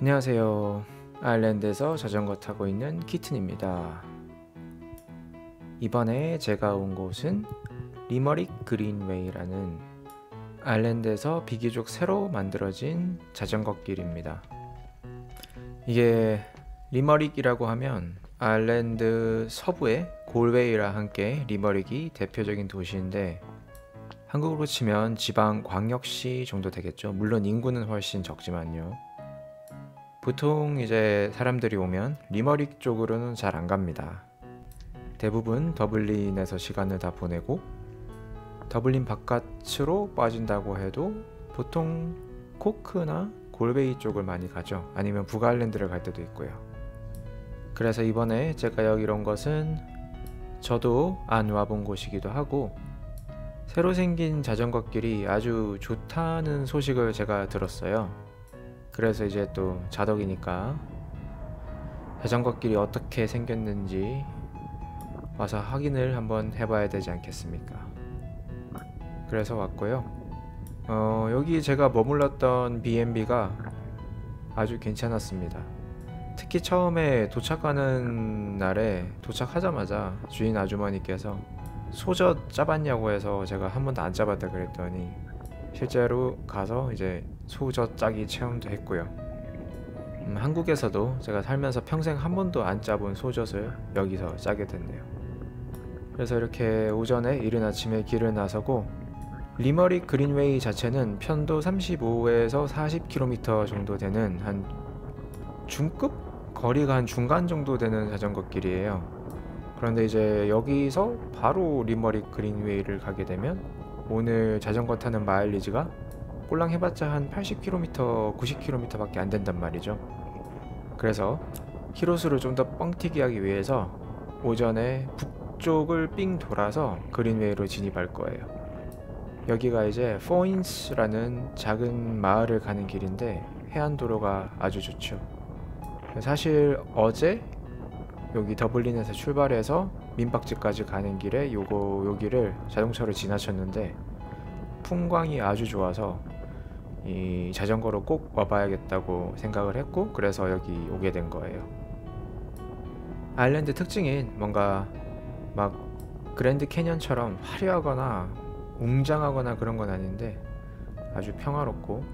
안녕하세요. 아일랜드에서 자전거 타고 있는 키튼입니다. 이번에 제가 온 곳은 리머릭 그린웨이라는 아일랜드에서 비교적 새로 만들어진 자전거 길입니다. 이게 리머릭이라고 하면 아일랜드 서부의 골웨이와 함께 리머릭이 대표적인 도시인데, 한국으로 치면 지방 광역시 정도 되겠죠. 물론 인구는 훨씬 적지만요. 보통 이제 사람들이 오면 리머릭 쪽으로는 잘 안 갑니다. 대부분 더블린에서 시간을 다 보내고, 더블린 바깥으로 빠진다고 해도 보통 코크나 골베이 쪽을 많이 가죠. 아니면 북아일랜드를 갈 때도 있고요. 그래서 이번에 제가 여기 온 것은 저도 안 와본 곳이기도 하고, 새로 생긴 자전거 길이 아주 좋다는 소식을 제가 들었어요. 그래서 이제 또 자덕이니까 자전거 길이 어떻게 생겼는지 와서 확인을 한번 해봐야 되지 않겠습니까? 그래서 왔고요. 여기 제가 머물렀던 B&B가 아주 괜찮았습니다. 특히 처음에 도착하는 날에 도착하자마자 주인 아주머니께서 소젖 짜봤냐고 해서 제가 한 번도 안 짜봤다 그랬더니 실제로 가서 이제 소젖 짜기 체험도 했고요. 한국에서도 제가 살면서 평생 한 번도 안 짜본 소젖을 여기서 짜게 됐네요. 그래서 이렇게 오전에 이른 아침에 길을 나서고, 리머릭 그린웨이 자체는 편도 35에서 40km 정도 되는 한 중급? 거리가 한 중간 정도 되는 자전거 길이에요. 그런데 이제 여기서 바로 리머릭 그린웨이를 가게 되면 오늘 자전거 타는 마일리지가 꼴랑 해봤자 한 80km, 90km 밖에 안 된단 말이죠. 그래서 키로수를 좀 더 뻥튀기 하기 위해서 오전에 북쪽을 삥 돌아서 그린웨이로 진입할 거예요. 여기가 이제 포인스라는 작은 마을을 가는 길인데 해안도로가 아주 좋죠. 사실 어제 여기 더블린에서 출발해서 민박집까지 가는 길에 여기를 자동차로 지나쳤는데 풍광이 아주 좋아서 이 자전거로 꼭 와봐야겠다고 생각을 했고, 그래서 여기 오게 된 거예요. 아일랜드 특징인 뭔가 막 그랜드 캐년처럼 화려하거나 웅장하거나 그런 건 아닌데 아주 평화롭고,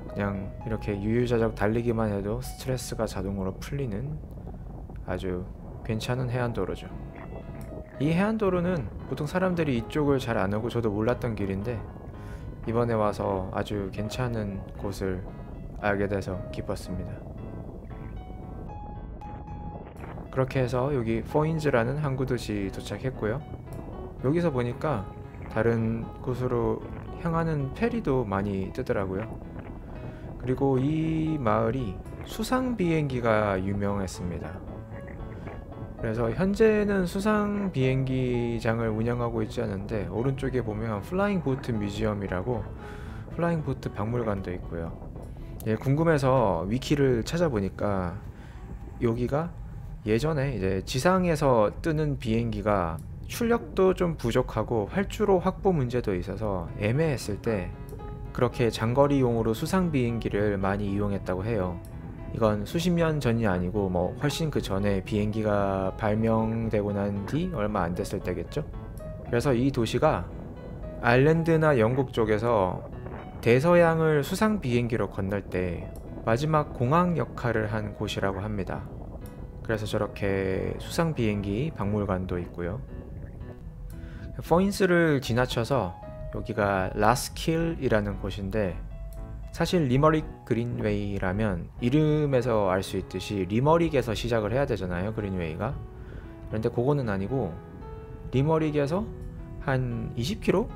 그냥 이렇게 유유자적 달리기만 해도 스트레스가 자동으로 풀리는 아주 괜찮은 해안도로죠. 이 해안도로는 보통 사람들이 이쪽을 잘 안 오고 저도 몰랐던 길인데 이번에 와서 아주 괜찮은 곳을 알게 돼서 기뻤습니다. 그렇게 해서 여기 포인즈라는 항구 도시 도착했고요. 여기서 보니까 다른 곳으로 향하는 페리도 많이 뜨더라고요. 그리고 이 마을이 수상 비행기가 유명했습니다. 그래서 현재는 수상 비행기장을 운영하고 있지 않은데 오른쪽에 보면 플라잉 보트 뮤지엄이라고 플라잉 보트 박물관도 있고요. 예, 궁금해서 위키를 찾아보니까 여기가 예전에 이제 지상에서 뜨는 비행기가 출력도 좀 부족하고 활주로 확보 문제도 있어서 애매했을 때 그렇게 장거리용으로 수상 비행기를 많이 이용했다고 해요. 이건 수십 년 전이 아니고 뭐 훨씬 그 전에 비행기가 발명되고 난 뒤 얼마 안 됐을 때겠죠. 그래서 이 도시가 아일랜드나 영국 쪽에서 대서양을 수상 비행기로 건널 때 마지막 공항 역할을 한 곳이라고 합니다. 그래서 저렇게 수상 비행기 박물관도 있고요. 포인스를 지나쳐서 여기가 라스킬이라는 곳인데, 사실 리머릭 그린웨이라면 이름에서 알 수 있듯이 리머릭에서 시작을 해야 되잖아요, 그린웨이가. 그런데 그거는 아니고 리머릭에서 한 20km?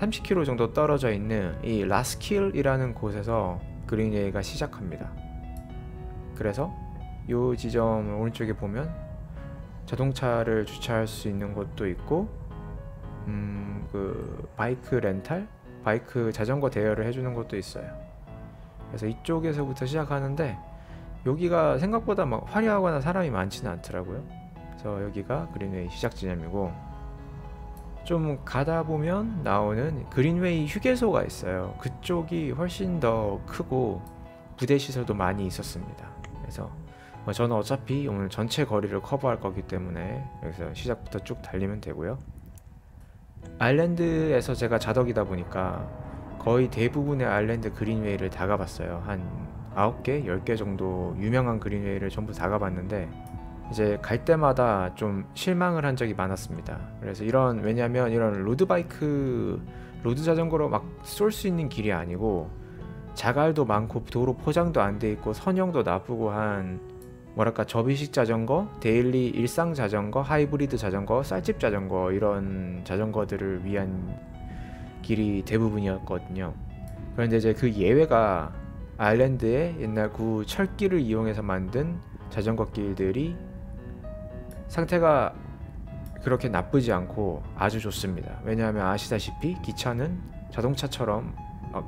30km 정도 떨어져 있는 이 라스킬이라는 곳에서 그린웨이가 시작합니다. 그래서 이 지점 오른쪽에 보면 자동차를 주차할 수 있는 곳도 있고, 그 바이크 렌탈? 바이크 자전거 대여를 해주는 곳도 있어요. 그래서 이쪽에서부터 시작하는데 여기가 생각보다 막 화려하거나 사람이 많지는 않더라고요. 그래서 여기가 그린웨이 시작 지점이고, 좀 가다 보면 나오는 그린웨이 휴게소가 있어요. 그쪽이 훨씬 더 크고 부대 시설도 많이 있었습니다. 그래서 저는 어차피 오늘 전체 거리를 커버할 거기 때문에 여기서 시작부터 쭉 달리면 되고요. 아일랜드에서 제가 자덕이다 보니까 거의 대부분의 아일랜드 그린웨이를 다 가봤어요. 한 9개, 10개 정도 유명한 그린웨이를 전부 다 가봤는데 이제 갈 때마다 좀 실망을 한 적이 많았습니다. 그래서 왜냐면 이런 로드 자전거로 막 쏠 수 있는 길이 아니고 자갈도 많고 도로 포장도 안 돼 있고 선형도 나쁘고 한 뭐랄까 접이식 자전거, 데일리 일상 자전거, 하이브리드 자전거, 쌀집 자전거 이런 자전거들을 위한 길이 대부분이었거든요. 그런데 이제 그 예외가 아일랜드의 옛날 구 철길을 이용해서 만든 자전거 길들이 상태가 그렇게 나쁘지 않고 아주 좋습니다. 왜냐하면 아시다시피 기차는 자동차처럼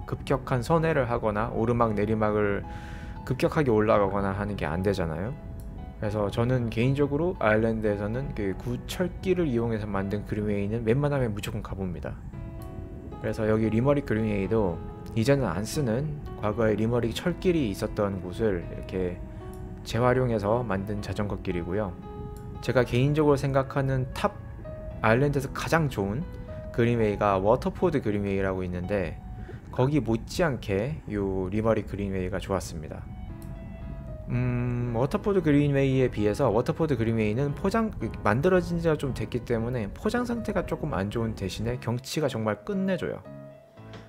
급격한 선회를 하거나 오르막 내리막을 급격하게 올라가거나 하는 게 안 되잖아요. 그래서 저는 개인적으로 아일랜드에서는 그 구철길을 이용해서 만든 그린웨이는 웬만하면 무조건 가봅니다. 그래서 여기 리머릭 그린웨이도 이제는 안 쓰는 과거에 리머릭 철길이 있었던 곳을 이렇게 재활용해서 만든 자전거 길이고요. 제가 개인적으로 생각하는 탑 아일랜드에서 가장 좋은 그린웨이가 워터포드 그린웨이라고 있는데 거기 못지않게 요 리머릭 그린웨이가 좋았습니다. 워터포드 그린웨이에 비해서 워터포드 그린웨이는 만들어진 지가 좀 됐기 때문에 포장 상태가 조금 안 좋은 대신에 경치가 정말 끝내줘요.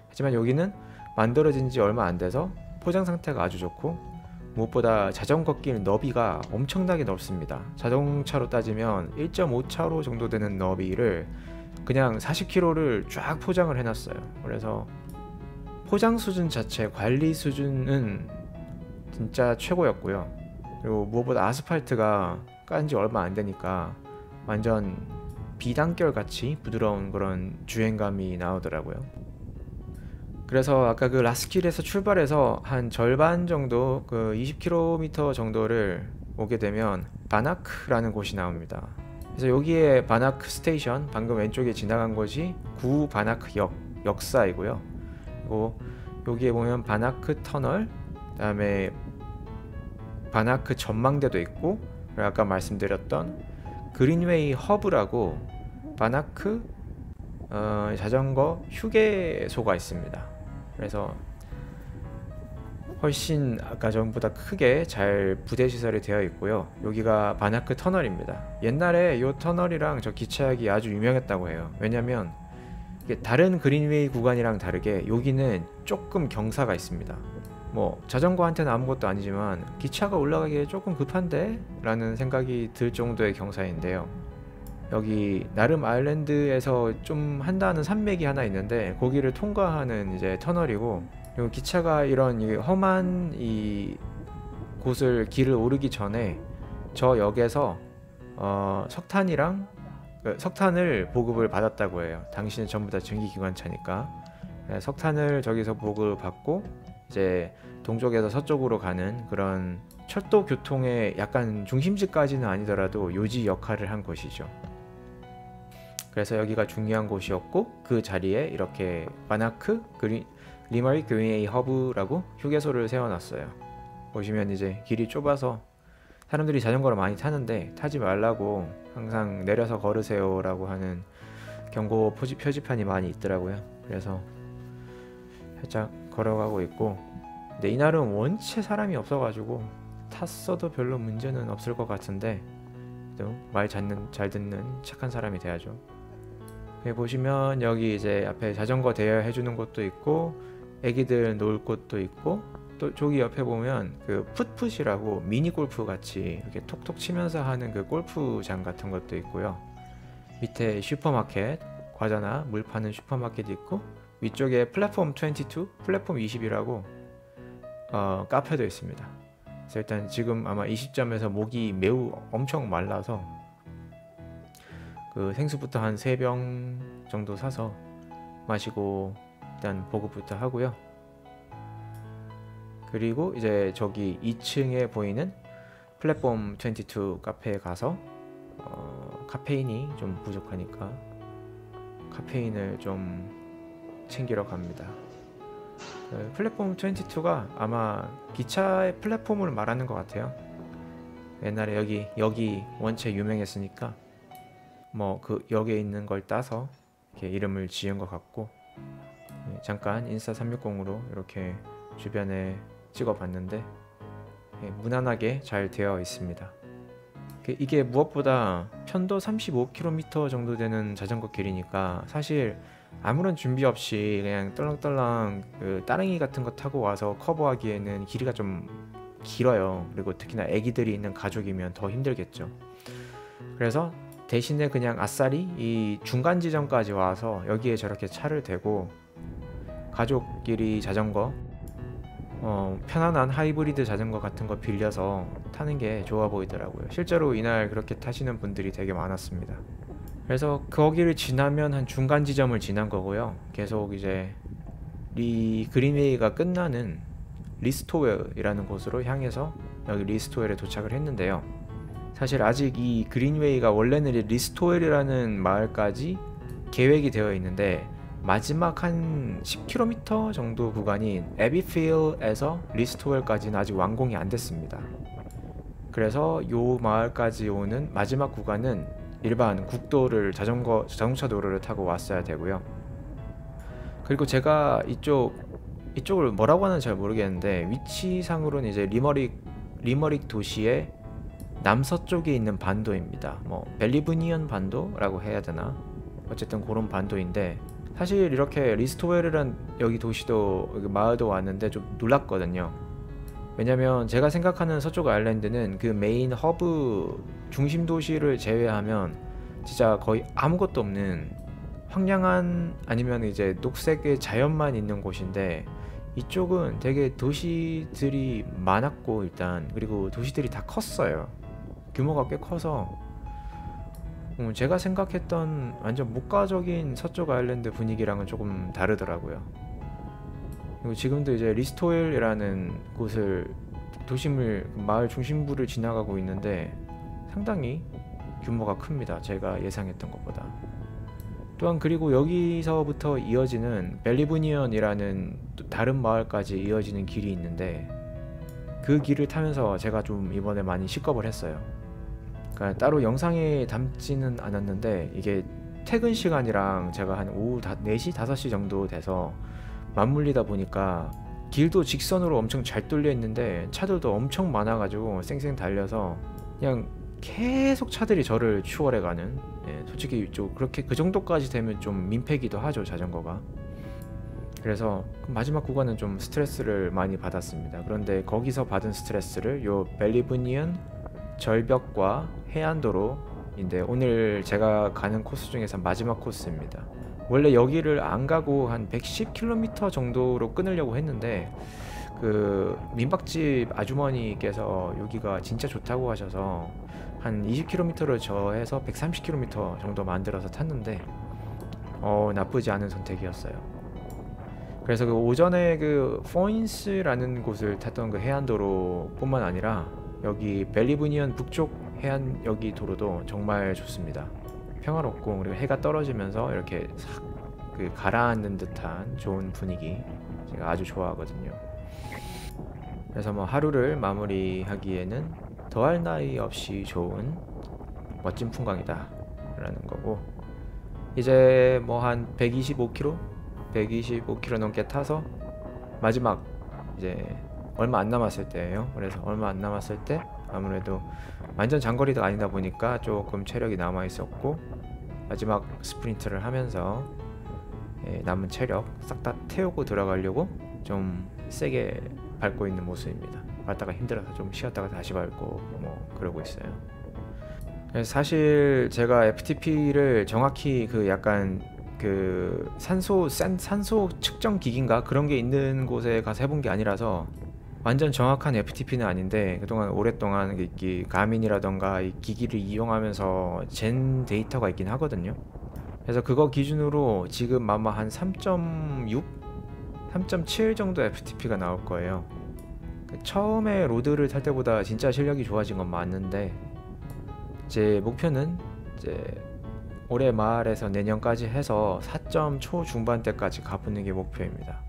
하지만 여기는 만들어진 지 얼마 안 돼서 포장 상태가 아주 좋고 무엇보다 자전거 길 너비가 엄청나게 넓습니다. 자동차로 따지면 1.5차로 정도 되는 너비를 그냥 40km를 쫙 포장을 해놨어요. 그래서 포장 수준 자체, 관리 수준은 진짜 최고였고요. 그리고 무엇보다 아스팔트가 깐 지 얼마 안 되니까 완전 비단결 같이 부드러운 그런 주행감이 나오더라고요. 그래서 아까 그 라스킬에서 출발해서 한 절반 정도, 그 20km 정도를 오게 되면 바나크라는 곳이 나옵니다. 그래서 여기에 바나크 스테이션, 방금 왼쪽에 지나간 곳이 구 바나크 역사이고요. 그리고 여기에 보면 바나크 터널, 그다음에 바나크 전망대도 있고, 그리고 아까 말씀드렸던 그린웨이 허브라고 바나크 자전거 휴게소가 있습니다. 그래서 훨씬 아까 전보다 크게 잘 부대 시설이 되어 있고요. 여기가 바나크 터널입니다. 옛날에 이 터널이랑 저 기차역이 아주 유명했다고 해요. 왜냐면 이게 다른 그린웨이 구간이랑 다르게 여기는 조금 경사가 있습니다. 뭐 자전거한테는 아무것도 아니지만 기차가 올라가기에 조금 급한데? 라는 생각이 들 정도의 경사인데요. 여기 나름 아일랜드에서 좀 한다는 산맥이 하나 있는데 거기를 통과하는 이제 터널이고, 그리고 기차가 이런 험한 이 곳을 길을 오르기 전에 저 역에서 석탄을 보급을 받았다고 해요. 당신은 전부 다 전기기관차니까. 석탄을 저기서 보급을 받고 이제 동쪽에서 서쪽으로 가는 그런 철도 교통의 약간 중심지까지는 아니더라도 요지 역할을 한 곳이죠. 그래서 여기가 중요한 곳이었고, 그 자리에 이렇게 바나크 리머릭 그린웨이 허브라고 휴게소를 세워놨어요. 보시면 이제 길이 좁아서 사람들이 자전거를 많이 타는데 타지 말라고 항상 내려서 걸으세요 라고 하는 경고 표지판이 많이 있더라고요. 그래서 살짝 걸어가고 있고, 근데 이날은 원체 사람이 없어가지고 탔어도 별로 문제는 없을 것 같은데 또 말 잘 듣는 착한 사람이 돼야죠. 여기 보시면 여기 이제 앞에 자전거 대여해주는 곳도 있고 애기들 놀 곳도 있고, 또 저기 옆에 보면 그 풋풋이라고 미니 골프 같이 이렇게 톡톡 치면서 하는 그 골프장 같은 것도 있고요. 밑에 슈퍼마켓, 과자나 물 파는 슈퍼마켓이 있고, 위쪽에 플랫폼 22, 플랫폼 20이라고 카페도 있습니다. 그래서 일단 지금 아마 이 시점에서 목이 매우 엄청 말라서 그 생수부터 한 3병 정도 사서 마시고 일단 보급부터 하고요. 그리고 이제 저기 2층에 보이는 플랫폼 22 카페에 가서 카페인이 좀 부족하니까 카페인을 좀 챙기러 갑니다. 플랫폼 22가 아마 기차의 플랫폼을 말하는 것 같아요. 옛날에 여기 원체 유명했으니까 뭐 그 역에 있는 걸 따서 이렇게 이름을 지은 것 같고, 잠깐 인스타 360으로 이렇게 주변에 찍어봤는데 무난하게 잘 되어 있습니다. 이게 무엇보다 편도 35km 정도 되는 자전거 길이니까 사실 아무런 준비 없이 그냥 떨렁떨렁 그 따릉이 같은 거 타고 와서 커버하기에는 길이가 좀 길어요. 그리고 특히나 애기들이 있는 가족이면 더 힘들겠죠. 그래서 대신에 그냥 아싸리 이 중간 지점까지 와서 여기에 저렇게 차를 대고 가족끼리 자전거, 편안한 하이브리드 자전거 같은 거 빌려서 타는 게 좋아 보이더라고요. 실제로 이날 그렇게 타시는 분들이 되게 많았습니다. 그래서 거기를 지나면 한 중간 지점을 지난 거고요. 계속 이제 그린웨이가 끝나는 리스토웰이라는 곳으로 향해서 여기 리스토웰에 도착을 했는데요. 사실 아직 이 그린웨이가 원래는 리스토웰이라는 마을까지 계획이 되어 있는데 마지막 한 10km 정도 구간인 에비필에서 리스토웰까지는 아직 완공이 안 됐습니다. 그래서 요 마을까지 오는 마지막 구간은 일반 국도를 자동차 도로를 타고 왔어야 되고요. 그리고 제가 이쪽을 뭐라고 하는지 잘 모르겠는데 위치상으로는 이제 리머릭 도시의 남서쪽에 있는 반도입니다. 뭐 벨리브니언 반도라고 해야 되나? 어쨌든 그런 반도인데, 사실 이렇게 리스토웰이란 여기 도시도 여기 마을도 왔는데 좀 놀랐거든요. 왜냐면 제가 생각하는 서쪽 아일랜드는 그 메인 허브 중심 도시를 제외하면 진짜 거의 아무것도 없는 황량한, 아니면 이제 녹색의 자연만 있는 곳인데, 이쪽은 되게 도시들이 많았고 일단, 그리고 도시들이 다 컸어요. 규모가 꽤 커서 제가 생각했던 완전 목가적인 서쪽 아일랜드 분위기랑은 조금 다르더라고요. 그리고 지금도 이제 리스토웰이라는 곳을 마을 중심부를 지나가고 있는데 상당히 규모가 큽니다. 제가 예상했던 것보다. 또한 그리고 여기서부터 이어지는 벨리브니언이라는 다른 마을까지 이어지는 길이 있는데, 그 길을 타면서 제가 좀 이번에 많이 식겁을 했어요. 그러니까 따로 영상에 담지는 않았는데 이게 퇴근 시간이랑 제가 한 오후 4시, 5시 정도 돼서 맞물리다 보니까 길도 직선으로 엄청 잘 뚫려 있는데 차들도 엄청 많아가지고 쌩쌩 달려서 그냥 계속 차들이 저를 추월해가는, 솔직히 그렇게 그 정도까지 되면 좀 민폐기도 하죠, 자전거가. 그래서 마지막 구간은 좀 스트레스를 많이 받았습니다. 그런데 거기서 받은 스트레스를 요 벨리브니언 절벽과 해안도로인데, 오늘 제가 가는 코스 중에서 마지막 코스입니다. 원래 여기를 안 가고 한 110km 정도로 끊으려고 했는데 그 민박집 아주머니께서 여기가 진짜 좋다고 하셔서 한 20km를 저해서 130km 정도 만들어서 탔는데 나쁘지 않은 선택이었어요. 그래서 그 오전에 그 포인스라는 곳을 탔던 그 해안도로 뿐만 아니라 여기 벨리브니언 북쪽 해안 여기 도로도 정말 좋습니다. 평화롭고, 그리고 해가 떨어지면서 이렇게 싹 그 가라앉는 듯한 좋은 분위기, 제가 아주 좋아하거든요. 그래서 뭐 하루를 마무리하기에는 더할 나위 없이 좋은 멋진 풍광이다 라는 거고, 이제 뭐 한 125km 넘게 타서 마지막 이제 얼마 안 남았을 때예요. 그래서 얼마 안 남았을 때 아무래도 완전 장거리가 아니다 보니까 조금 체력이 남아 있었고, 마지막 스프린트를 하면서 남은 체력 싹 다 태우고 들어가려고 좀 세게 밟고 있는 모습입니다. 밟다가 힘들어서 좀 쉬었다가 다시 밟고 뭐 그러고 있어요. 그래서 사실 제가 FTP를 정확히 그 약간 그 산소 측정 기기인가 그런 게 있는 곳에 가서 해본 게 아니라서 완전 정확한 FTP는 아닌데, 그동안 오랫동안 이 가민이라던가 이 기기를 이용하면서 잰 데이터가 있긴 하거든요. 그래서 그거 기준으로 지금 아마 한 3.6? 3.7 정도 FTP가 나올 거예요. 처음에 로드를 탈 때보다 진짜 실력이 좋아진 건 맞는데, 제 목표는 이제 올해 말에서 내년까지 해서 4점 초중반대까지 가보는 게 목표입니다.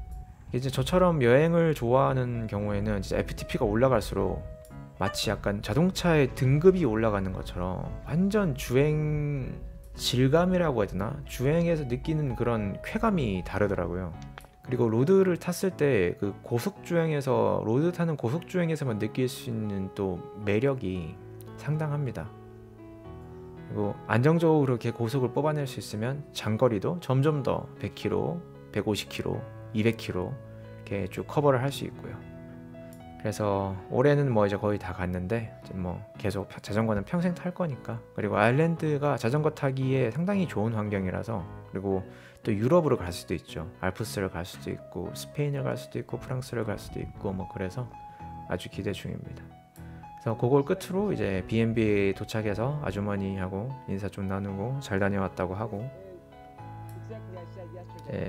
이제 저처럼 여행을 좋아하는 경우에는 진짜 FTP가 올라갈수록 마치 약간 자동차의 등급이 올라가는 것처럼 완전 주행 질감이라고 해야 되나? 주행에서 느끼는 그런 쾌감이 다르더라고요. 그리고 로드를 탔을 때 그 고속 주행에서 로드 타는 고속 주행에서만 느낄 수 있는 또 매력이 상당합니다. 그리고 안정적으로 이렇게 고속을 뽑아낼 수 있으면 장거리도 점점 더 100km, 150km, 200km 이렇게 쭉 커버를 할 수 있고요. 그래서 올해는 뭐 이제 거의 다 갔는데 이제 뭐 계속 자전거는 평생 탈 거니까. 그리고 아일랜드가 자전거 타기에 상당히 좋은 환경이라서, 그리고 또 유럽으로 갈 수도 있죠. 알프스를 갈 수도 있고 스페인을 갈 수도 있고 프랑스를 갈 수도 있고 뭐 그래서 아주 기대 중입니다. 그래서 그걸 끝으로 이제 B&B 도착해서 아주머니하고 인사 좀 나누고 잘 다녀왔다고 하고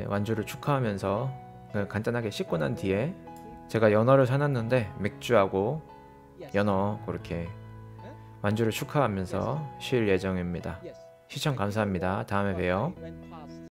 완주를 축하하면서 간단하게 씻고 난 뒤에 제가 연어를 사놨는데 맥주하고 연어 그렇게 완주를 축하하면서 쉴 예정입니다. 시청 감사합니다. 다음에 봬요.